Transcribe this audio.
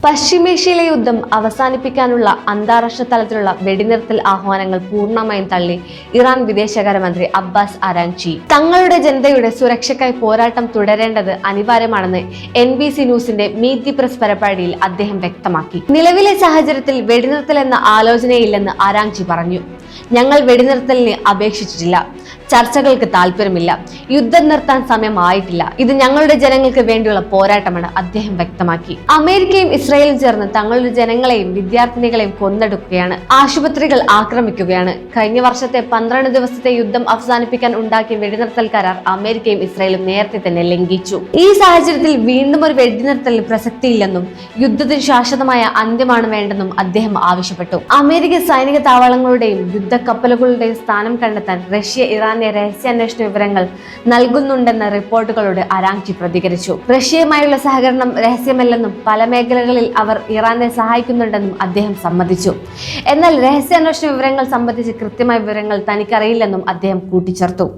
പശ്ചിമേഷ്യയിലെ യുദ്ധം അവസാനിപ്പിക്കാനുള്ള അന്താരാഷ്ട്ര തലത്തിലുള്ള വെടിനിർത്തൽ ആഹ്വാനങ്ങൾ പൂർണ്ണമായും തള്ളി ഇറാൻ വിദേശകാര്യമന്ത്രി അബ്ബാസ് അരാഗ്ചി. തങ്ങളുടെ ജനതയുടെ സുരക്ഷയ്ക്കായി പോരാട്ടം തുടരേണ്ടത് അനിവാര്യമാണെന്ന് NBC ന്യൂസിന്റെ മീറ്റ് ദി പ്രസ് പരിപാടിയിൽ അദ്ദേഹം വ്യക്തമാക്കി. നിലവിലെ സാഹചര്യത്തിൽ വെടിനിർത്തൽ എന്ന ആലോചനയില്ലെന്ന് അരാഗ്ചി പറഞ്ഞു. ഞങ്ങൾ വെടിനിർത്തലിന് അപേക്ഷിച്ചിട്ടില്ല. ചർച്ചകൾക്ക് താല്പര്യമില്ല. യുദ്ധം നിർത്താൻ സമയമായിട്ടില്ല. ഇത് ഞങ്ങളുടെ ജനങ്ങൾക്ക് വേണ്ടിയുള്ള പോരാട്ടമാണ്, അദ്ദേഹം വ്യക്തമാക്കി. അമേരിക്കയും ഇസ്രായേലും ചേർന്ന് തങ്ങളുടെ ജനങ്ങളെയും വിദ്യാർത്ഥിനികളെയും കൊന്നെടുക്കുകയാണ്. ആശുപത്രികൾ ആക്രമിക്കുകയാണ്. കഴിഞ്ഞ വർഷത്തെ 12 ദിവസത്തെ യുദ്ധം അവസാനിപ്പിക്കാൻ ഉണ്ടാക്കിയ വെടിനിർത്തൽ കരാർ അമേരിക്കയും ഇസ്രായേലും നേരത്തെ തന്നെ ലംഘിച്ചു. ഈ സാഹചര്യത്തിൽ വീണ്ടും ഒരു വെടിനിർത്തലിന് പ്രസക്തിയില്ലെന്നും യുദ്ധത്തിന് ശാശ്വതമായ അന്ത്യമാണ് വേണ്ടെന്നും അദ്ദേഹം ആവശ്യപ്പെട്ടു. അമേരിക്കൻ സൈനിക താവളങ്ങളുടെയും യുദ്ധക്കപ്പലുകളുടെയും സ്ഥാനം കണ്ടെത്താൻ റഷ്യ ഇറാന്റെ രഹസ്യാന്വേഷണ വിവരങ്ങൾ നൽകുന്നുണ്ടെന്ന റിപ്പോർട്ടുകളോട് അരാഗ്ചി പ്രതികരിച്ചു. റഷ്യയുമായുള്ള സഹകരണം രഹസ്യമല്ലെന്നും പല മേഖലകളിൽ അവർ ഇറാനെ സഹായിക്കുന്നുണ്ടെന്നും അദ്ദേഹം സമ്മതിച്ചു. എന്നാൽ രഹസ്യാന്വേഷണ വിവരങ്ങൾ സംബന്ധിച്ച് കൃത്യമായ വിവരങ്ങൾ തനിക്കറിയില്ലെന്നും അദ്ദേഹം കൂട്ടിച്ചേർത്തു.